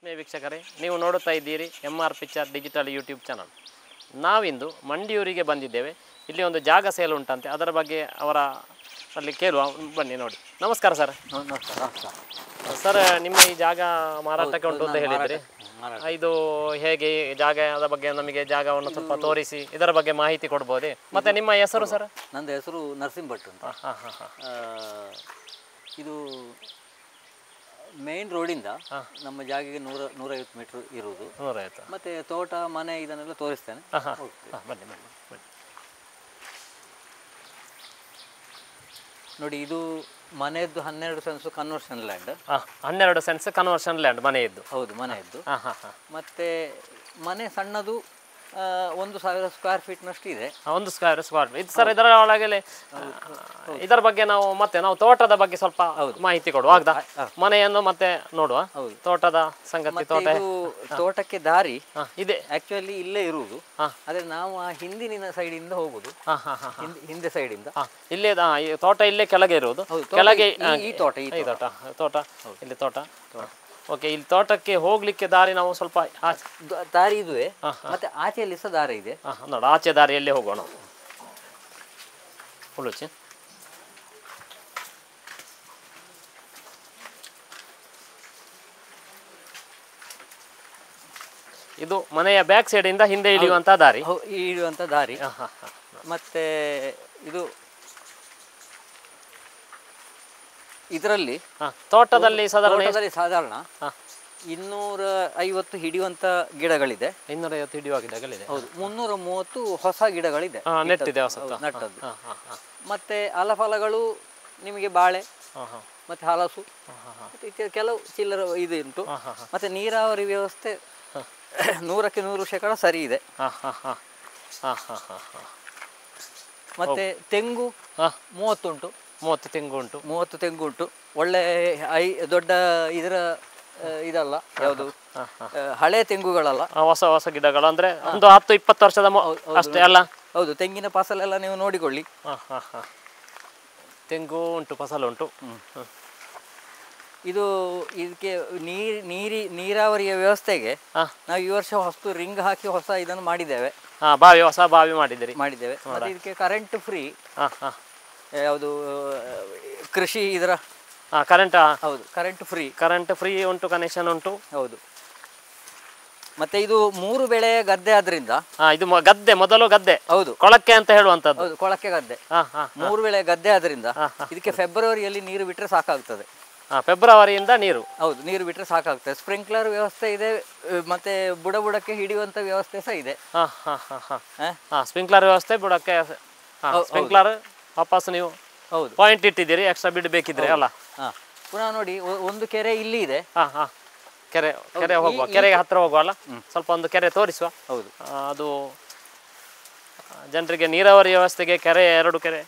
ಆತ್ಮೀಯ ವೀಕ್ಷಕರೇ, ನೀವು ನೋಡುತ್ತಾ ಇದ್ದೀರಿ MR picture digital YouTube channel. ನಾವಿಂದು ಮಂಡಿಯೂರಿಗೆ ಬಂದಿದ್ದೇವೆ. ಇಲ್ಲಿ ಒಂದು ಜಾಗ ಸೇಲ್ ಉಂಟಂತೆ, ಅದರ ಬಗ್ಗೆ ಅವರ ಅಲ್ಲಿ ಕೇಳುವ. ಬನ್ನಿ ನೋಡಿ. ನಮಸ್ಕಾರ ಸರ್. ನಮಸ್ಕಾರ ಸರ್, ನಿಮ್ಮ ಈ ಜಾಗ ಮಾರಾಟಕ್ಕೆ ಉಂಟು ಅಂತ ಹೇಳಿದ್ರಿ. ಇದು ಹೇಗೆ ಜಾಗದ ಬಗ್ಗೆ ನಮಗೆ ಜಾಗವನ್ನು ಸ್ವಲ್ಪ ತೋರಿಸಿ ಇದರ ಬಗ್ಗೆ ಮಾಹಿತಿ ಕೊಡ್ಬೋದೇ? ಮತ್ತೆ ನಿಮ್ಮ ಹೆಸರು ಸರ್? ನಂದು ಹೆಸರು ನರಸಿಂಹ ಭಟ್ ಅಂತ. ಇದು ಮೇನ್ ರೋಡಿಂದ ನಮ್ಮ ಜಾಗಕ್ಕೆ 150 ಮೀಟರ್ ಇರುವುದು. 150. ಮತ್ತೆ ತೋಟ ಮನೆ ಇದನ್ನೆಲ್ಲ ತೋರಿಸ್ತೇನೆ. ಬನ್ನಿ ಬನ್ನಿ ಬನ್ನಿ. ನೋಡಿ, ಇದು ಮನೆಯದ್ದು 12 cents conversion land. 12 cents conversion land ಮನೆಯದ್ದು. ಹೌದು, ಮನೆಯದ್ದು. ಮತ್ತೆ ಮನೆ ಸಣ್ಣದು, 1000 ಸ್ಕ್ವೇರ್ ಫೀಟ್ನಷ್ಟು ಇದೆ. 1 ಸ್ಕ್ವೇರ್ ಫೀಟ್ ಇದು ಸರ್. ಇದರ ಒಳಗೆ ಇದರ ಬಗ್ಗೆ ನಾವು ತೋಟದ ಬಗ್ಗೆ ಸ್ವಲ್ಪ ಮಾಹಿತಿ ಕೊಡುವ. ಆಗದ ಮನೆಯನ್ನು ಮತ್ತೆ ನೋಡುವ. ತೋಟದ ಸಂಗತಿ. ತೋಟಕ್ಕೆ ದಾರಿ ಇದೆ ಆಕ್ಚುಲಿ ಇಲ್ಲೇ ಇರುವುದು. ಆದ್ರೆ ನಾವು ಆ ಹಿಂದಿನ ಸೈಡ್ ಇಂದ ಹೋಗುದು. ಹಿಂದೆ ಸೈಡ್ ಇಂದ ಇಲ್ಲೇ ತೋಟ ಇಲ್ಲೇ ಕೆಳಗೆ ಇರುವುದು. ಕೆಳಗೆ ಈ ತೋಟ ಇಲ್ಲಿ ತೋಟ. ಓಕೆ, ಇಲ್ಲಿ ತೋಟಕ್ಕೆ ಹೋಗ್ಲಿಕ್ಕೆ ದಾರಿ ನಾವು ಸ್ವಲ್ಪ ದಾರಿ ಇದುವೆ. ಮತ್ತೆ ಆಚೆಯಲ್ಲಿ ಸಹ ದಾರಿ ಇದೆ. ನೋಡ, ಆಚೆ ದಾರಿಯಲ್ಲೇ ಹೋಗೋಣ. ಹುಳುಚಿ ಇದು ಮನೆಯ ಬ್ಯಾಕ್ ಸೈಡ್ ಇಂದ ಹಿಂದೆ ಇಳಿಯುವಂತ ದಾರಿ. ಮತ್ತೆ ಇದು ಇದರಲ್ಲಿ ತೋಟದಲ್ಲಿ ಸಾಧಾರಣ 250 ಹಿಡಿಯುವಂತ ಗಿಡಗಳಿದೆ. 250 ಹಿಡಿಯುವ ಗಿಡಗಳಿದೆ. ಹೌದು, 330 ಹೊಸ ಗಿಡಗಳಿದೆ ನೆಟ್ಟಿದೆ, ನಟ್ಟದ್ದು. ಮತ್ತೆ ಹಲಫಲಗಳು ನಿಮಗೆ ಬಾಳೆ ಮತ್ತೆ ಹಲಸು ಕೆಲವು ಚಿಲ್ಲರ ಇದು ಉಂಟು. ಮತ್ತೆ ನೀರಾವರಿ ವ್ಯವಸ್ಥೆ 100ಕ್ಕೆ 100% ಸರಿ ಇದೆ. ಮತ್ತೆ ತೆಂಗು 30 ಉಂಟು. 30 ತೆಂಗು ಉಂಟು. ಒಳ್ಳೆ ದೊಡ್ಡ ಇದಲ್ಲ, ಯಾವುದು ಹಳೆ ತೆಂಗುಗಳಲ್ಲ, ಹೊಸ ಗಿಡಗಳು. ಅಂದ್ರೆ ಒಂದು 10-20 ವರ್ಷದ ಅಷ್ಟೇ ಅಲ್ಲ. ಹೌದು, ತೆಂಗಿನ ಫಸಲೆಲ್ಲ ನೀವು ನೋಡಿಕೊಳ್ಳಿ. ತೆಂಗು ಉಂಟು, ಫಸಲು ಉಂಟು. ಇದಕ್ಕೆ ನೀರಾವರಿಯ ವ್ಯವಸ್ಥೆಗೆ ನಾವು ಈ ವರ್ಷ ಹೊಸ ರಿಂಗ್ ಹಾಕಿ ಹೊಸ ಇದನ್ನು ಮಾಡಿದ್ದೇವೆ. ಹೊಸ ಬಾವಿ ಮಾಡಿದ್ದೇವೆ. ಮತ್ತೆ ಇದಕ್ಕೆ ಕರೆಂಟ್ ಫ್ರೀ. ಯಾವುದು ಕೃಷಿ ಇದರ ಕರೆಂಟ್? ಹೌದು, ಕರೆಂಟ್ ಫ್ರೀ ಉಂಟು, ಕನೆಕ್ಷನ್ ಉಂಟು. ಹೌದು. ಮತ್ತೆ ಇದು 3 ಬೆಳೆ ಗದ್ದೆ ಆದ್ರಿಂದ ಇದು ಗದ್ದೆ, ಮೊದಲು ಗದ್ದೆ. ಹೌದು, ಕೊಳಕ್ಕೆ ಅಂತ ಹೇಳುವಂತದ್ದು. ಹೌದು, ಕೊಳಕ್ಕೆ ಗದ್ದೆ. 3 ಬೆಳೆ ಗದ್ದೆ ಆದ್ರಿಂದ ಇದಕ್ಕೆ ಫೆಬ್ರವರಿಯಲ್ಲಿ ನೀರು ಬಿಟ್ಟರೆ ಸಾಕಾಗ್ತದೆ. ಫೆಬ್ರವರಿಯಿಂದ ನೀರು? ಹೌದು, ನೀರು ಬಿಟ್ಟರೆ ಸಾಕಾಗ್ತದೆ. ಸ್ಪ್ರಿಂಕ್ಲರ್ ವ್ಯವಸ್ಥೆ ಇದೆ. ಮತ್ತೆ ಬುಡಕ್ಕೆ ಹಿಡಿಯುವಂತ ವ್ಯವಸ್ಥೆ ಸಹ ಇದೆ. ಸ್ಪ್ರಿಂಕ್ಲರ್ ವ್ಯವಸ್ಥೆ, ಬುಡಕ್ಕೆ ಸ್ಪ್ರಿಂಕ್ಲರ್. ವಾಪಸ್ ನೀವು ಹೌದು ಪಾಯಿಂಟ್ ಇಟ್ಟಿದ್ದೀರಿ, ಎಕ್ಸ್ಟ್ರಾ ಬಿಡಬೇಕಿದ್ರೆ ಅಲ್ಲ. ಪುನಃ ನೋಡಿ, ಒಂದು ಕೆರೆ ಇಲ್ಲಿ ಇದೆ. ಕೆರೆ ಹೋಗುವ, ಕೆರೆಗೆ ಹತ್ರ ಹೋಗುವಲ್ಲ, ಸ್ವಲ್ಪ ಒಂದು ಕೆರೆ ತೋರಿಸುವ. ಹೌದು, ಅದು ಜನರಿಗೆ ನೀರಾವರಿ ವ್ಯವಸ್ಥೆಗೆ ಕೆರೆ 2 ಕೆರೆ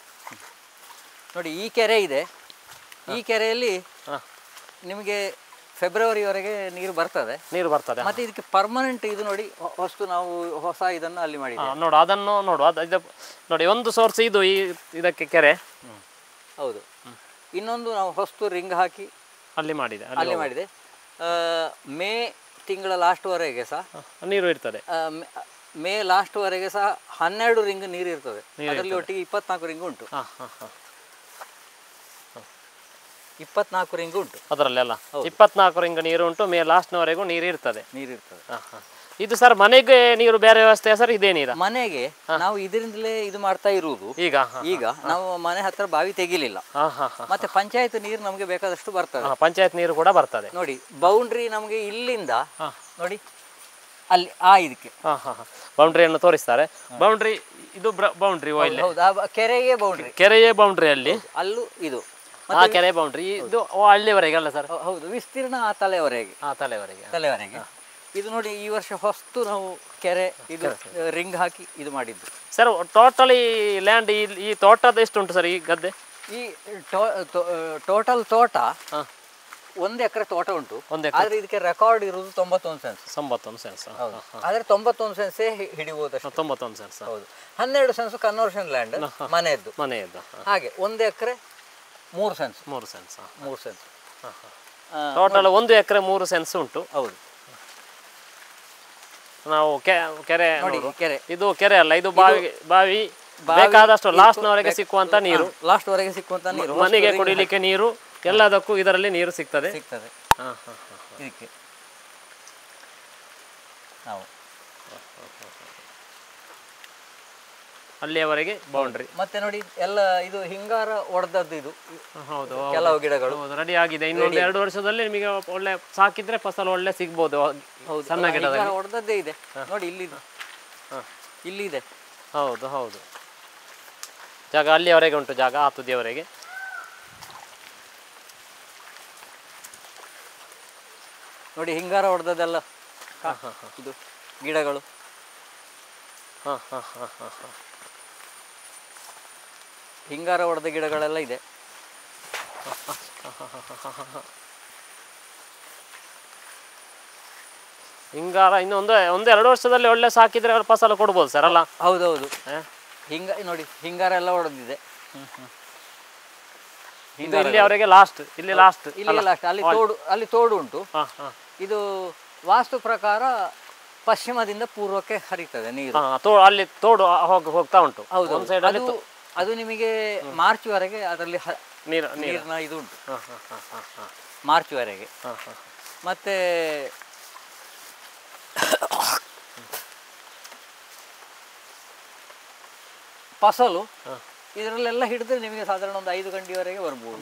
ನೋಡಿ. ಈ ಕೆರೆ ಇದೆ. ಈ ಕೆರೆಯಲ್ಲಿ ನಿಮಗೆ ಫೆಬ್ರವರಿವರೆಗೆ ನೀರು ಬರ್ತದೆ. ಮತ್ತೆ ಇದಕ್ಕೆ ಪರ್ಮನೆಂಟ್ ಇದು ನೋಡಿ, ನಾವು ಹೊಸ ಇದನ್ನು ಅಲ್ಲಿ ಮಾಡಿ ನೋಡು, ಅದನ್ನು ನೋಡು. ನೋಡಿ, ಒಂದು ಸೋರ್ಸ್ ಇದು ಇದಕ್ಕೆ ಕೆರೆ. ಹೌದು. ಇನ್ನೊಂದು ನಾವು ಹೊಸ್ತು ರಿಂಗ್ ಹಾಕಿ ಅಲ್ಲಿ ಮಾಡಿದೆ. ಮೇ ತಿಂಗಳ ಲಾಸ್ಟ್ವರೆಗೆ ಸಹ ನೀರು ಇರ್ತದೆ. ಮೇ ಲಾಸ್ಟ್ವರೆಗೆ ಸಹ 12 ರಿಂಗ್ ನೀರು ಇರ್ತದೆ. ಅದರಲ್ಲಿ ಒಟ್ಟಿಗೆ 24 ರಿಂಗ್ ಉಂಟು. 24 ರಿಂಗ್ ಉಂಟು ಅದರಲ್ಲೆಲ್ಲ. 24 ರಿಂಗ್ ನೀರು ಉಂಟು. ಮೇ ಲಾಸ್ಟ್ನವರೆಗೂ ನೀರು ಇರ್ತದೆ. ಇದು ಸರ್ ಮನೆಗೆ ನೀರು ಬೇರೆ ವ್ಯವಸ್ಥೆ ಸರ್? ಇದೇ ನೀರು ಮನೆಗೆ ನಾವು ಇದರಿಂದಲೇ ಇದು ಮಾಡ್ತಾ ಇರುವುದು. ಈಗ ನಾವು ಮನೆ ಹತ್ರ ಬಾವಿ ತೆಗಿಲಿಲ್ಲ. ಮತ್ತೆ ಪಂಚಾಯತ್ ನೀರು ನಮಗೆ ಬೇಕಾದಷ್ಟು ಬರ್ತದೆ. ಪಂಚಾಯತ್ ನೀರು ಕೂಡ ಬರ್ತದೆ. ನೋಡಿ, ಬೌಂಡ್ರಿ ನಮಗೆ ಇಲ್ಲಿಂದ ನೋಡಿ ಅಲ್ಲಿ ಇದಕ್ಕೆ ಬೌಂಡ್ರಿಯನ್ನು ತೋರಿಸ್ತಾರೆ. ಬೌಂಡ್ರಿ ಇದು ಬೌಂಡ್ರಿ. ಕೆರೆಯೇ ಬೌಂಡ್ರಿ ಅಲ್ಲಿ ಅಲ್ಲೂ ಇದು ಕೆರೆ ಬೌಂಡ್ರಿ. ಇದು ಹಳ್ಳಿವರೆಗೆ ಅಲ್ಲ ಸರ್? ಹೌದು, ವಿಸ್ತೀರ್ಣ ತಲೆವರೆಗೆ. ಇದು ನೋಡಿ, ಈ ವರ್ಷ ಹೊಸ್ತು ನಾವು ಕೆರೆ ಇದು ರಿಂಗ್ ಹಾಕಿ ಇದು ಮಾಡಿದ್ದು ಸರ್. ಟೋಟಲಿ ಲ್ಯಾಂಡ್ ಈ ತೋಟದ ಎಷ್ಟು ಉಂಟು ಸರ್ ಈ ಗದ್ದೆ? ಈ ಟೋಟಲ್ ತೋಟ 1 ಎಕರೆ ತೋಟ ಉಂಟು. ಆದ್ರೆ ಇದಕ್ಕೆ ರೆಕಾರ್ಡ್ ಇರುವುದು 91 ಸೆನ್ಸ್. 91 ಸೆನ್ಸ್. ಆದ್ರೆ 91 ಸೆನ್ಸೇ ಹಿಡಿಯುವುದು. 91 ಸೆನ್ಸ್. ಹೌದು. 12 ಸೆನ್ಸ್ ಕನ್ವರ್ಷನ್ ಲ್ಯಾಂಡ್ ಮನೆಯದ್ದು. ಹಾಗೆ 1 ಎಕರೆ 3 ಸೆನ್ಸ್. ಮೂರು ಸೆನ್ಸ್. ಮೂರು ಸೆನ್ಸ್ ಟೋಟಲ್ 1 ಎಕರೆ 3 ಸೆನ್ಸ್ ಉಂಟು. ಹೌದು. ನಾವು ಕೆರೆ ನೋಡಿ ನೋಡುವ. ಕೆರೆ ಇದು ಕೆರೆ ಅಲ್ಲ, ಇದು ಬಾವಿ ಬೇಕಾದಷ್ಟು ಲಾಸ್ಟ್ನವರೆಗೆ ಸಿಕ್ಕುವಂತ ನೀರು, ಲಾಸ್ಟ್ ವರೆಗೆ ಸಿಕ್ಕುವಂತ ನೀರು, ಮನೆಗೆ ಕುಡಿಲಿಕ್ಕೆ ನೀರು, ಎಲ್ಲದಕ್ಕೂ ಇದರಲ್ಲಿ ನೀರು ಸಿಗ್ತದೆ. ಸಿಗ್ತದೆ ಇದಕ್ಕೆ ನಾವು ಅಲ್ಲಿಯವರೆಗೆ ಬೌಂಡ್ರಿ. ಮತ್ತೆ ನೋಡಿ ಎಲ್ಲ ಇದು ಹಿಂಗಾರ ಹೊಡೆದದ್ದು ಇದು. ಹೌದು, ಕೆಲವು ಗಿಡಗಳು ರೆಡಿ ಆಗಿದೆ. ಇನ್ನೊಂದು 2 ವರ್ಷದಲ್ಲಿ ನಿಮಗೆ ಒಳ್ಳೆ ಸಾಕಿದ್ರೆ ಫಸಲು ಒಳ್ಳೆ ಸಿಗ್ಬೋದು. ಸಣ್ಣ ಗಿಡದಲ್ಲಿ ಹೊಡೆದದ್ದೇ ಇದೆ ನೋಡಿ, ಇಲ್ಲಿ ಇದೆ. ಹೌದು ಹೌದು, ಜಾಗ ಅಲ್ಲಿಯವರೆಗೆ ಉಂಟು, ಜಾಗ ಆ ತುದಿಯವರೆಗೆ. ನೋಡಿ ಹಿಂಗಾರ ಹೊಡೆದದ್ದೆಲ್ಲ ಇದು ಗಿಡಗಳು. ಹಿಂಗಾರ ಹೊಡೆದ ಗಿಡಗಳೆಲ್ಲ ಇದೆ. ಹಿಂಗಾರ ಇನ್ನು 1-2 ವರ್ಷದಲ್ಲಿ ಒಳ್ಳೆ ಸಾಕಿದ್ರೆ ಫಸಲು ಕೊಡ್ಬೋದು ಸರ್ ಅಲ್ಲ? ಹೌದೌದು, ನೋಡಿ ಹಿಂಗಾರ ಎಲ್ಲ ಹೊಡೆದಿದೆ. ಇಲ್ಲಿಯವರೆಗೆ ಲಾಸ್ಟ್, ಇಲ್ಲಿ ಲಾಸ್ಟ್, ಅಲ್ಲಿ ತೋಡು ಉಂಟು. ಇದು ವಾಸ್ತು ಪ್ರಕಾರ ಪಶ್ಚಿಮದಿಂದ ಪೂರ್ವಕ್ಕೆ ಹರಿತದೆ ನೀರು. ಅಲ್ಲಿ ತೋಡು ಹೋಗ್ತಾ ಉಂಟು. ಹೌದು, ಅದು ನಿಮಗೆ ಮಾರ್ಚ್ ವರೆಗೆ ಅದರಲ್ಲಿ ನೀರಿನ ಇದು ಉಂಟು, ಮಾರ್ಚ್ ವರೆಗೆ. ಮತ್ತೆ ಫಸಲು ಇದರಲ್ಲೆಲ್ಲ ಹಿಡಿದ್ರೆ ನಿಮಗೆ ಸಾಧಾರಣ ಒಂದು 5 ಗಂಟೆವರೆಗೆ ಬರ್ಬೋದು.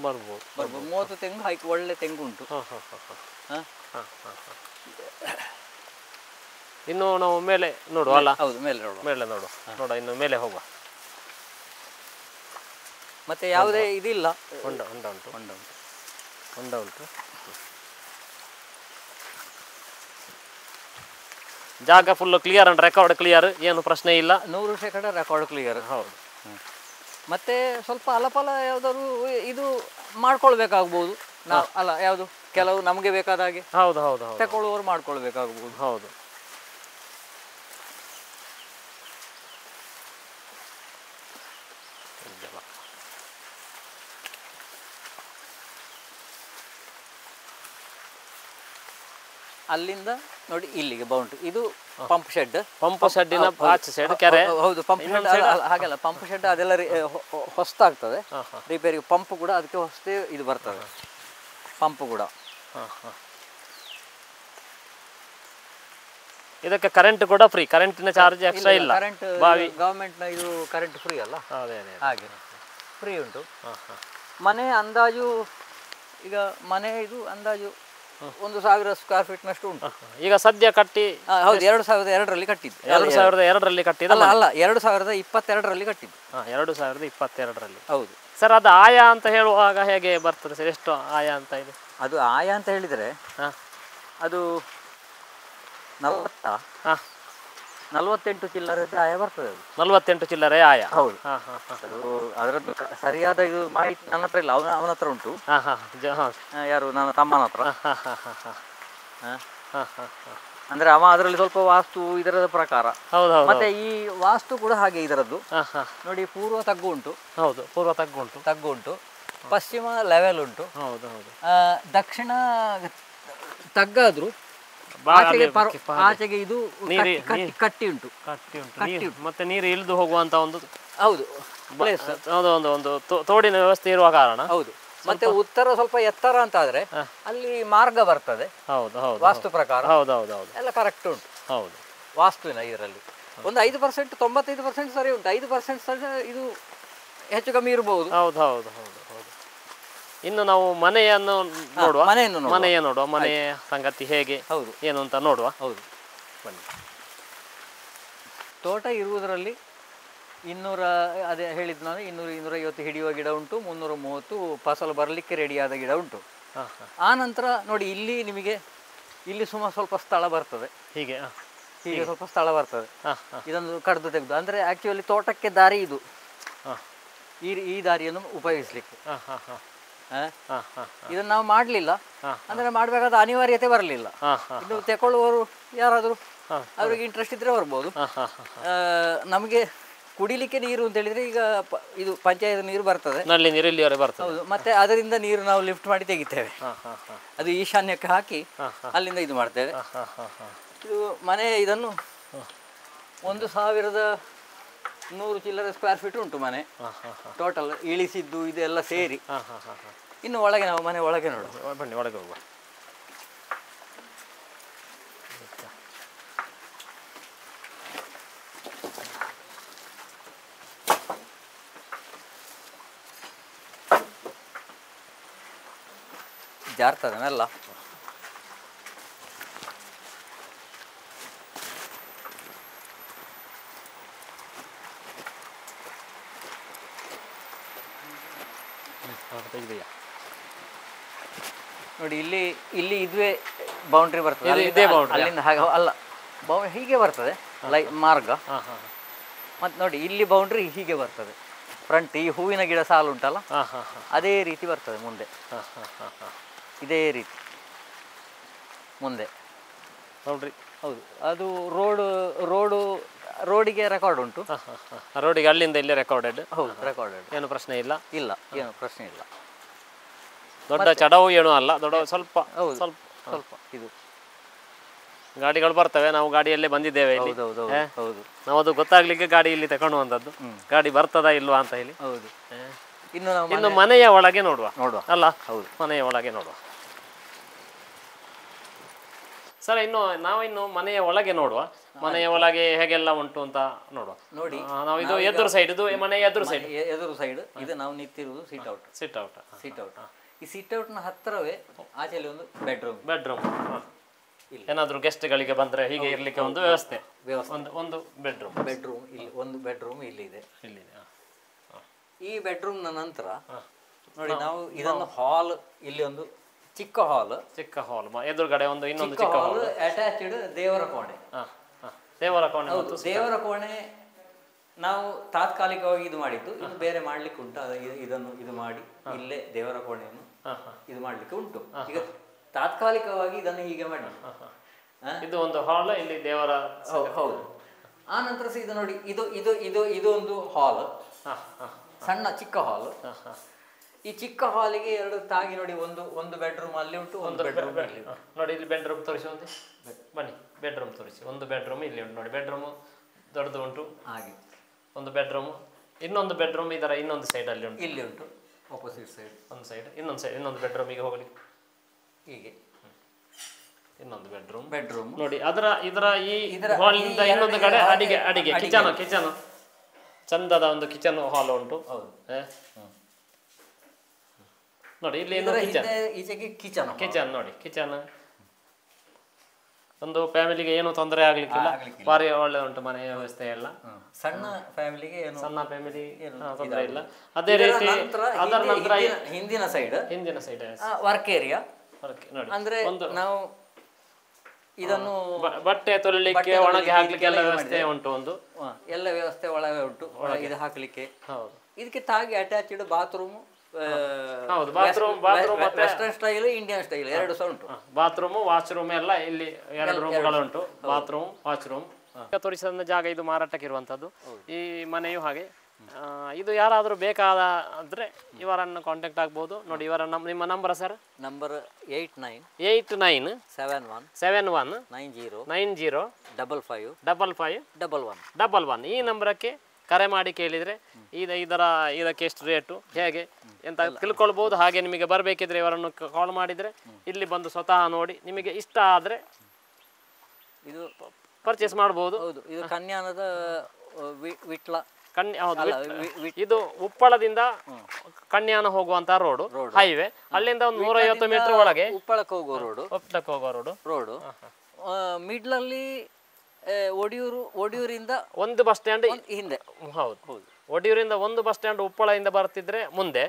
30 ತೆಂಗು ಹಾಕಿ ಒಳ್ಳೆ ತೆಂಗು ಉಂಟು. ಇನ್ನು ನಾವು ಮೇಲೆ ನೋಡುವ ಅಲ್ಲ? ಹೌದು, ಮೇಲೆ ನೋಡುವ, ಇನ್ನು ಮೇಲೆ ಹೋಗುವ. ಮತ್ತೆ ಯಾವುದೇ ಇದಿಲ್ಲ, ಹೊಂಡ ಉಂಟು. ಜಾಗ full clear and record clear, ಏನು ಪ್ರಶ್ನೆ ಇಲ್ಲ. 100% ರೆಕಾರ್ಡ್ ಕ್ಲಿಯರ್. ಹೌದು. ಮತ್ತೆ ಸ್ವಲ್ಪ ಅಲಪಲ ಯಾವ್ದಾದ್ರು ಇದು ಮಾಡ್ಕೊಳ್ಬೇಕಾಗ್ಬೋದು ನಾವು ಅಲ್ಲ, ಯಾವುದು ಕೆಲವು ನಮಗೆ ಬೇಕಾದ ಹಾಗೆ ತಗೊಳ್ಳುವವರು ಮಾಡ್ಕೊಳ್ಬೇಕಾಗ್ಬೋದು. ಹೌದು. ಅಲ್ಲಿಂದ ನೋಡಿ ಇಲ್ಲಿಗೆ ಬೌಂಡ್ರಿ. ಇದು ಪಂಪ್ ಶೆಡ್ ಆಚೆ ಸೈಡ್ ಕೆರೆ. ಹೌದು, ಪಂಪ್ ಶೆಡ್ ಹಾಗೆಲ್ಲ, ಪಂಪ್ ಶೆಡ್ ಅದೆಲ್ಲ ಹೊಸ್ತಾಗ್ತದೆ ರಿಪೇರಿ. ಪಂಪ್ ಕೂಡ ಅದಕ್ಕೆ ಹೊಸದೇ ಇದು ಬರ್ತದೆ, ಪಂಪ್ ಕೂಡ. ಇದಕ್ಕೆ ಕರೆಂಟ್ ಕೂಡ ಫ್ರೀ, ಕರೆಂಟಿನ ಚಾರ್ಜ್ ಎಕ್ಸ್ಟ್ರಾ ಇಲ್ಲ. ಕರೆಂಟ್ ಗವರ್ಮೆಂಟ್ನ ಇದು ಕರೆಂಟ್ ಫ್ರೀ ಅಲ್ಲ, ಹಾಗೆ ಫ್ರೀ ಉಂಟು. ಮನೆ ಅಂದಾಜು ಈಗ ಇದು ಅಂದಾಜು 1,000 ಸ್ಕ್ವೇರ್ ಫೀಟ್ ನಷ್ಟು ಉಂಟು. ಈಗ ಸದ್ಯ ಕಟ್ಟಿ ಹೌದು, 2002ರಲ್ಲಿ ಕಟ್ಟಿದ್ದು. 2002ರಲ್ಲಿ ಕಟ್ಟಿದ್ದು ಅಲ್ಲ, 2022ರಲ್ಲಿ ಕಟ್ಟಿದ್ದು. 2022ರಲ್ಲಿ. ಹೌದು ಸರ್. ಅದು ಆಯಾ ಅಂತ ಹೇಳುವಾಗ ಹೇಗೆ ಬರ್ತದೆ ಸರ್? ಎಷ್ಟು ಆಯಾ ಅಂತ ಇದೆ? ಅದು ಆಯಾ ಅಂತ ಹೇಳಿದರೆ ಅದು 48 ಚಿಲ್ಲರೆ ಆಯ ಬರ್ತದೆ. ಅದು 48 ಚಿಲ್ಲರೆ ಆಯ. ಹೌದು. ಅದರದ್ದು ಸರಿಯಾದ ಇದು ಮಾಹಿತಿ ನನ್ನ ಹತ್ರ ಇಲ್ಲ, ಅವನ ಹತ್ರ ಉಂಟು. ಯಾರು, ನನ್ನ ತಮ್ಮನ ಹತ್ರ. ಅಂದ್ರೆ ಅವ ಅದರಲ್ಲಿ ಸ್ವಲ್ಪ ವಾಸ್ತು ಇದರದ ಪ್ರಕಾರ. ಮತ್ತೆ ಈ ವಾಸ್ತು ಕೂಡ ಹಾಗೆ ಇದರದ್ದು. ನೋಡಿ, ಪೂರ್ವ ತಗ್ಗು ಉಂಟು. ಹೌದು, ಪೂರ್ವ ತಗ್ಗು ಉಂಟು. ಪಶ್ಚಿಮ ಲೆವೆಲ್ ಉಂಟು. ದಕ್ಷಿಣ ತಗ್ಗಾದ್ರು ಆಚೆಗೆ ಇದು ಕಟ್ಟಿ ಉಂಟು. ಮತ್ತೆ ನೀರು ಇಳಿದು ಹೋಗುವಂತ ಒಂದು ಹೌದು ಒಂದು ತೋಡಿನ ವ್ಯವಸ್ಥೆ ಇರುವ ಕಾರಣ. ಹೌದು. ಮತ್ತೆ ಉತ್ತರ ಸ್ವಲ್ಪ ಎತ್ತರ ಅಂತ ಆದ್ರೆ ಅಲ್ಲಿ ಮಾರ್ಗ ಬರ್ತದೆ. ವಾಸ್ತು ಪ್ರಕಾರ ಎಲ್ಲ ಕರೆಕ್ಟ್ ಉಂಟು. ಹೌದು, ವಾಸ್ತುವಿನ ಇದರಲ್ಲಿ ಒಂದು 5%, 95% ಸರಿ ಉಂಟು. 5% ಇದು ಹೆಚ್ಚು ಕಮ್ಮಿ ಇರಬಹುದು. ಹೌದು. ಇನ್ನು ನಾವು ಮನೆಯನ್ನು ನೋಡುವ. ಮನೆಯ ಸಂಗತಿ ಹೇಗೆ ಏನು ಅಂತ ನೋಡುವ. ಹೌದು, ಬನ್ನಿ. ತೋಟ ಇರುವುದರಲ್ಲಿ 200, ಅದೇ ಹೇಳಿದ್ ನಾನು, 200-250 ಹಿಡಿಯುವ ಗಿಡ ಉಂಟು. 330 ಫಸಲು ಬರಲಿಕ್ಕೆ ರೆಡಿಯಾದ ಗಿಡ ಉಂಟು. ಆ ನಂತರ ನೋಡಿ, ಇಲ್ಲಿ ಸ್ವಲ್ಪ ಸ್ಥಳ ಬರ್ತದೆ. ಹೀಗೆ ಸ್ವಲ್ಪ ಸ್ಥಳ ಬರ್ತದೆ. ಇದನ್ನು ಕಡ್ದು ತೆಗೆದು, ಅಂದ್ರೆ ಆಕ್ಚುಲಿ ತೋಟಕ್ಕೆ ದಾರಿ ಇದು, ಈ ದಾರಿಯನ್ನು ಉಪಯೋಗಿಸ್ಲಿಕ್ಕೆ. ಇದನ್ನು ನಾವು ಮಾಡಲಿಲ್ಲ, ಅಂದ್ರೆ ಮಾಡಬೇಕಾದ ಅನಿವಾರ್ಯತೆ ಬರಲಿಲ್ಲ. ಇದು ತಗೊಳ್ಳುವವರು ಯಾರಾದರೂ ಅವ್ರಿಗೆ ಇಂಟ್ರೆಸ್ಟ್ ಇದ್ರೆ ಬರ್ಬೋದು. ನಮಗೆ ಕುಡಿಲಿಕ್ಕೆ ನೀರು ಅಂತ ಹೇಳಿದ್ರೆ ಈಗ ಇದು ಪಂಚಾಯತ್ ನೀರು ಬರ್ತದೆ, ನಲ್ಲಿ ನೀರು ಇಲ್ಲಿವರೆಗೆ ಬರ್ತದೆ. ಹೌದು. ಮತ್ತೆ ಅದರಿಂದ ನೀರು ನಾವು ಲಿಫ್ಟ್ ಮಾಡಿ ತೆಗಿತೇವೆ. ಅದು ಈಶಾನ್ಯಕ್ಕೆ ಹಾಕಿ ಅಲ್ಲಿಂದ ಇದು ಮಾಡ್ತೇವೆ. ಇದು ಮನೆ ಇದನ್ನು 1100 ಚಿಲ್ಲರೆ ಸ್ಕ್ವೇರ್ ಫೀಟ್ ಉಂಟು ಮನೆ ಟೋಟಲ್, ಇಳಿಸಿದ್ದು ಇದೆಲ್ಲ ಸೇರಿ. ಇನ್ನು ಒಳಗೆ ನಾವು ಮನೆ ಒಳಗೆ ನೋಡುವ, ಬನ್ನಿ ಒಳಗೆ ಹೋಗುವ. ಜಾರ್ತದೆ ಮೆಲ್ಲ. ನೋಡಿ ಇಲ್ಲಿ ಇಲ್ಲಿ ಇದುವೇ ಬೌಂಡ್ರಿ ಬರ್ತದೆ, ಅಲ್ಲಿಂದ ಹಾಗೆ ಅಲ್ಲ ಹೀಗೆ ಬರ್ತದೆ ಮಾರ್ಗ. ಮತ್ತು ನೋಡಿ ಇಲ್ಲಿ ಬೌಂಡ್ರಿ ಹೀಗೆ ಬರ್ತದೆ, ಫ್ರಂಟ್ ಈ ಹೂವಿನ ಗಿಡ ಸಾಲು ಉಂಟಲ್ಲ ಅದೇ ರೀತಿ ಬರ್ತದೆ ಮುಂದೆ, ಇದೇ ರೀತಿ ಮುಂದೆ ಬೌಂಡ್ರಿ. ಹೌದು, ಅದು ರೋಡಿಗೆ ರೆಕಾರ್ಡ್ ಉಂಟು. ರೋಡಿಗೆ ಅಲ್ಲಿಂದ ಇಲ್ಲಿ ರೆಕಾರ್ಡೆಡ್. ಹೌದು, ರೆಕಾರ್ಡೆಡ್. ಏನು ಪ್ರಶ್ನೆ ಇಲ್ಲ. ಇಲ್ಲ, ಏನು ಪ್ರಶ್ನೆ ಇಲ್ಲ. ದೊಡ್ಡ ಚಡವು ಏನೂ ಅಲ್ಲ, ದೊಡ್ಡ ಸ್ವಲ್ಪ ಸ್ವಲ್ಪ ಸ್ವಲ್ಪ ಇದು ಗಾಡಿಗಳು ಬರ್ತವೆ. ನಾವು ಗಾಡಿಯಲ್ಲೇ ಬಂದಿದ್ದೇವೆ ಇಲ್ಲಿ. ಹೌದು, ನಾವು ಅದು ಗೊತ್ತಾಗ್ಲಿಕ್ಕೆ ಗಾಡಿ ಇಲ್ಲಿ ತಗೊಂಡುವಂಥದ್ದು, ಗಾಡಿ ಬರ್ತದಾ ಇಲ್ವಾ ಅಂತ ಹೇಳಿ. ಹೌದು. ಇನ್ನು ಮನೆಯ ಒಳಗೆ ನೋಡುವ ಅಲ್ಲ. ಹೌದು, ಮನೆಯ ಒಳಗೆ ನೋಡುವ ಸರ್. ನಾವಿನ್ನು ಮನೆಯ ಒಳಗೆ ನೋಡುವ. ಮನೆಯ ಒಳಗೆ ಹೇಗೆಲ್ಲ ಉಂಟು ಅಂತ ನೋಡುವ. ನೋಡಿ, ನಾವು ಇದು ಎದುರು ಸೈಡ್, ಇದು ಮನೆಯ ಎದುರು ಸೈಡ್ ಇದು ನಾವು ನಿಂತಿರುವುದು ಸಿಟ್ ಔಟ್. ಸಿಟ್ ಔಟ್. ಈ ಸಿಟ್ ಔಟ್ ನ ಹತ್ತಿರವೇ ಆಚೆಯಲ್ಲಿ ಒಂದು ಬೆಡ್ರೂಮ್. ಏನಾದ್ರು ಗೆಸ್ಟ್ಗಳಿಗೆ ಬಂದ್ರೆ ಹೀಗೆ ಇರ್ಲಿಕ್ಕೆ ಒಂದು ವ್ಯವಸ್ಥೆ. ಒಂದು ಬೆಡ್ರೂಮ್ ಇಲ್ಲಿ ಒಂದು ಬೆಡ್ರೂಮ್ ಇಲ್ಲಿದೆ. ಈ ಬೆಡ್ರೂಮ್ ನ ನಂತರ ನೋಡಿ ನಾವು ಇದನ್ನು ಹಾಲ್, ಇಲ್ಲಿ ಒಂದು ಚಿಕ್ಕ ಹಾಲ್ ಎದುರುಗಡೆ ಒಂದು ಇನ್ನೊಂದು ಚಿಕ್ಕ ಹಾಲ್ ಅಟ್ಯಾಚ್ಡ್ ದೇವರ ಕೋಣೆ. ದೇವರ ಕೋಣೆ ನಾವು ತಾತ್ಕಾಲಿಕವಾಗಿ ಇದು ಮಾಡಿದ್ದು, ಇದು ಬೇರೆ ಮಾಡ್ಲಿಕ್ಕೆ ಉಂಟು. ಇದನ್ನು ಇದು ಮಾಡಿ ಇಲ್ಲೇ ದೇವರ ಕೋಣೆಯನ್ನು ಇದು ಮಾಡ್ಲಿಕ್ಕೆ ಉಂಟು. ಈಗ ತಾತ್ಕಾಲಿಕವಾಗಿ ಇದನ್ನು ಹೀಗೆ ಮಾಡಿ ಇದು ಒಂದು ಹಾಲ್, ಇಲ್ಲಿ ದೇವರ. ಹೌದು. ಆ ನಂತರ ಇದು ನೋಡಿ, ಇದು ಒಂದು ಹಾಲ್, ಸಣ್ಣ ಚಿಕ್ಕ ಹಾಲ್. ಈ ಚಿಕ್ಕ ಹಾಲಿಗೆ ಎರಡು ತಾಗಿ ನೋಡಿ, ಒಂದು ಬೆಡ್ರೂಮ್ ಅಲ್ಲಿ ಉಂಟು, ಒಂದು ಬೆಡ್ರೂಮ್ ಇಲ್ಲಿ ನೋಡಿ. ಇಲ್ಲಿ ಬೆಡ್ರೂಮ್ ತೋರಿಸಿ, ಬನ್ನಿ ಬೆಡ್ರೂಮ್ ತೋರಿಸಿ. ಒಂದು ಬೆಡ್ರೂಮ್ ಇಲ್ಲಿ ಉಂಟು ನೋಡಿ, ಬೆಡ್ರೂಮ್ ದೊಡ್ಡದು ಉಂಟು. ಹಾಗೆ ಒಂದು ಬೆಡ್ರೂಮ್, ಇನ್ನೊಂದು ಬೆಡ್ರೂಮ್ ಇದರ ಇನ್ನೊಂದು ಸೈಡ್ ಅಲ್ಲಿ ಉಂಟು. ಇಲ್ಲಿ ಉಂಟು ಆಪೋಸಿಟ್ ಸೈಡ್, ಒಂದು ಸೈಡ್, ಇನ್ನೊಂದು ಬೆಡ್ರೂಮಿಗೆ ಹೋಗಲಿ. ಹೀಗೆ ಇನ್ನೊಂದು ಬೆಡ್ರೂಮ್ ನೋಡಿ. ಇದರ ಈ ಹಾಲ್ನಿಂದ ಇನ್ನೊಂದು ಕಡೆ ಅಡಿಗೆ ಕಿಚನ್ ಚಂದದ ಒಂದು ಕಿಚನ್ ಹಾಲ್ ಉಂಟು. ಹೌದು ನೋಡಿ, ಇಲ್ಲಿ ಕಿಚನ್ ನೋಡಿ. ಕಿಚನ್ ಒಂದು ಫ್ಯಾಮಿಲಿಗೆ ಏನು ತೊಂದರೆ ಆಗ್ಲಿಕ್ಕಿಲ್ಲ, ಭಾರಿ ಒಳ್ಳೆ ಉಂಟು ಮನೆಯ ವ್ಯವಸ್ಥೆ ಎಲ್ಲ. ಸಣ್ಣ ಫ್ಯಾಮಿಲಿ ತೊಂದರೆ ಇಲ್ಲ. ಅದೇ ರೀತಿ ಅದರ ನಂತರ ಹಿಂದಿನ ಸೈಡ್ ವರ್ಕ್ ಏರಿಯಾ ನೋಡಿ. ಅಂದ್ರೆ ನಾವು ಇದನ್ನು ಬಟ್ಟೆ ತೊಳಿಲಿಕ್ಕೆ, ಒಣಗಿ ಹಾಕ್ಲಿಕ್ಕೆ ಎಲ್ಲ ವ್ಯವಸ್ಥೆ ಉಂಟು. ಎಲ್ಲ ವ್ಯವಸ್ಥೆ ಒಳಗೆ ಉಂಟು, ಇದು ಹಾಕ್ಲಿಕ್ಕೆ. ಹೌದು. ಇದಕ್ಕೆ ತಾಗಿ ಅಟ್ಯಾಚ್ಡ್ ಬಾತ್ರೂಮ್. ಹೌದು, bathroom western style, Indian style ಎರಡು ಸಹ ಉಂಟು. ಬಾತ್ರೂಮ್ ವಾಶ್ರೂಮ್ ಎಲ್ಲ ಇಲ್ಲಿ 2 ರೂಮ್ಗಳುಂಟು. ಬಾತ್ರೂಮ್ ವಾಶ್ರೂಮ್ ತೋರಿಸಿದ ಜಾಗ ಇದು ಮಾರಾಟಕ್ಕೆ ಇರುವಂತದ್ದು. ಈ ಮನೆಯು ಹಾಗೆ. ಇದು ಯಾರಾದರೂ ಬೇಕಾದ್ರೆ ಇವರನ್ನು ಕಾಂಟ್ಯಾಕ್ಟ್ ಆಗ್ಬೋದು ನೋಡಿ. ನಿಮ್ಮ ನಂಬರ್ ಸರ್? ನಂಬರ್ 8971 ಈ ನಂಬರಕ್ಕೆ ಕರೆ ಮಾಡಿ ಕೇಳಿದರೆ ಇದಕ್ಕೆ ಎಷ್ಟು ರೇಟು ಹೇಗೆ ಎಂತ ತಿಳ್ಕೊಳ್ಬೋದು. ಹಾಗೆ ನಿಮಗೆ ಬರಬೇಕಿದ್ರೆ ಇವರನ್ನು ಕಾಲ್ ಮಾಡಿದರೆ ಇಲ್ಲಿ ಬಂದು ಸ್ವತಃ ನೋಡಿ ನಿಮಗೆ ಇಷ್ಟ ಆದರೆ ಇದು ಪರ್ಚೇಸ್ ಮಾಡ್ಬೋದು. ಹೌದು, ಇದು ಕನ್ಯಾನದ ವಿಟ್ಲ ಇದು ಉಪ್ಪಳದಿಂದ ಕನ್ಯಾನ ಹೋಗುವಂತ ರೋಡ್ ಹೈವೇ. ಅಲ್ಲಿಂದ ಒಂದು 150 ಮೀಟರ್ ಒಳಗೆ ಉಪ್ಪಳಕ್ಕೆ ಹೋಗೋ ರೋಡ್. ಮಿಡ್ಲಲ್ಲಿ ಒಡಿಯೂರಿಂದ ಒಂದು ಬಸ್ ಸ್ಟ್ಯಾಂಡ್ ಹಿಂದೆ. ಹೌದು, ಒಡಿಯೂರಿಂದ ಒಂದು ಬಸ್ ಸ್ಟ್ಯಾಂಡ್ ಉಪ್ಪಳದಿಂದ ಬರ್ತಿದ್ರೆ ಮುಂದೆ,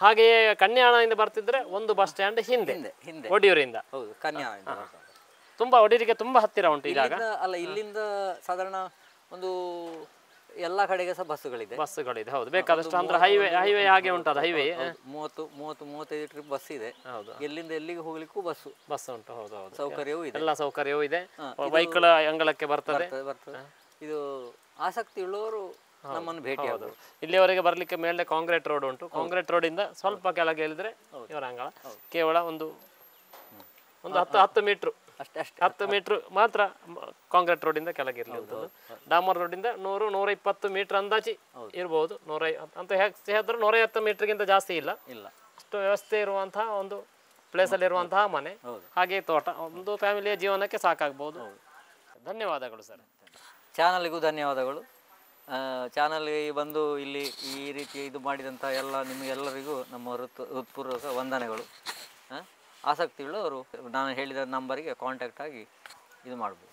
ಹಾಗೆಯೇ ಕನ್ಯಾಣದಿಂದ ಬರ್ತಿದ್ರೆ ಒಂದು ಬಸ್ ಸ್ಟ್ಯಾಂಡ್ ಹಿಂದೆ ಒಡಿಯೂರಿಂದ. ತುಂಬಾ ಒಡಿಯೂರಿಗೆ ತುಂಬಾ ಹತ್ತಿರ ಉಂಟು ಈ ಜಾಗ. ಅಲ್ಲ, ಇಲ್ಲಿಂದ ಸಾಧಾರಣ ಒಂದು ಎಲ್ಲ ಕಡೆಗೆ ಸಹ ಬಸ್ಸುಗಳಿದೆ. ಹೌದು, ಬೇಕಾದಷ್ಟು ಅಂದ್ರೆ ಹೈವೇ ಹಾಗೆ ಉಂಟು. ಹೈವೇ 30-35 ಟ್ರಿಪ್ ಬಸ್ ಇದೆ. ಹೌದು, ಎಲ್ಲಿಂದ ಎಲ್ಲಿಗೆ ಹೋಗ್ಲಿಕ್ಕೂ ಬಸ್ ಉಂಟು. ಹೌದು, ಸೌಕರ್ಯವೂ ಇದೆ, ಎಲ್ಲ ಸೌಕರ್ಯವೂ ಇದೆ. ವೆಹಿಕಲ್ ಅಂಗಳಕ್ಕೆ ಬರ್ತದೆ. ಇದು ಆಸಕ್ತಿ ಉಳ್ಳವರು ನಮ್ಮನ್ನು ಭೇಟಿ ಆಗೋದು. ಇಲ್ಲಿಯವರೆಗೆ ಬರ್ಲಿಕ್ಕೆ ಮೇಲೆ ಕಾಂಕ್ರೀಟ್ ರೋಡ್ ಉಂಟು. ಕಾಂಕ್ರೀಟ್ ರೋಡ್ ಇಂದ ಸ್ವಲ್ಪ ಕೆಳಗೆ ಇಳಿದ್ರೆ ಇವರ ಅಂಗಳ ಕೇವಲ ಒಂದು 10 ಮೀಟರ್ ಅಷ್ಟೇ ಅಷ್ಟೇ 10 ಮೀಟ್ರ್ ಮಾತ್ರ ಕಾಂಕ್ರೀಟ್ ರೋಡಿಂದ ಕೆಳಗಿರಲಿರುವಂಥದ್ದು. ಡಾಮರ್ ರೋಡಿಂದ 100-120 ಮೀಟ್ರ್ ಅಂದಾಜಿ ಇರ್ಬೋದು. 150 ಅಂತ ಹೇಳಿದ್ರೆ 150 ಮೀಟ್ರಿಗಿಂತ ಜಾಸ್ತಿ ಇಲ್ಲ. ಇಲ್ಲ, ಅಷ್ಟು ವ್ಯವಸ್ಥೆ ಇರುವಂತಹ ಒಂದು ಪ್ಲೇಸಲ್ಲಿ ಇರುವಂತಹ ಮನೆ, ಹಾಗೆ ತೋಟ, ಒಂದು ಫ್ಯಾಮಿಲಿಯ ಜೀವನಕ್ಕೆ ಸಾಕಾಗ್ಬೋದು. ಧನ್ಯವಾದಗಳು ಸರ್. ಚಾನಲ್ಗೂ ಧನ್ಯವಾದಗಳು. ಚಾನಲ್ಗೆ ಬಂದು ಇಲ್ಲಿ ಈ ರೀತಿ ಇದು ಮಾಡಿದಂಥ ಎಲ್ಲ ನಿಮಗೆಲ್ಲರಿಗೂ ನಮ್ಮ ಹೃತ್ಪೂರ್ವಕ ವಂದನೆಗಳು. ಆಸಕ್ತಿ ಉಳ್ಳವರು ನಾನು ಹೇಳಿದ ನಂಬರಿಗೆ ಕಾಂಟ್ಯಾಕ್ಟ್ ಆಗಿ ಇದು ಮಾಡ್ಬೋದು.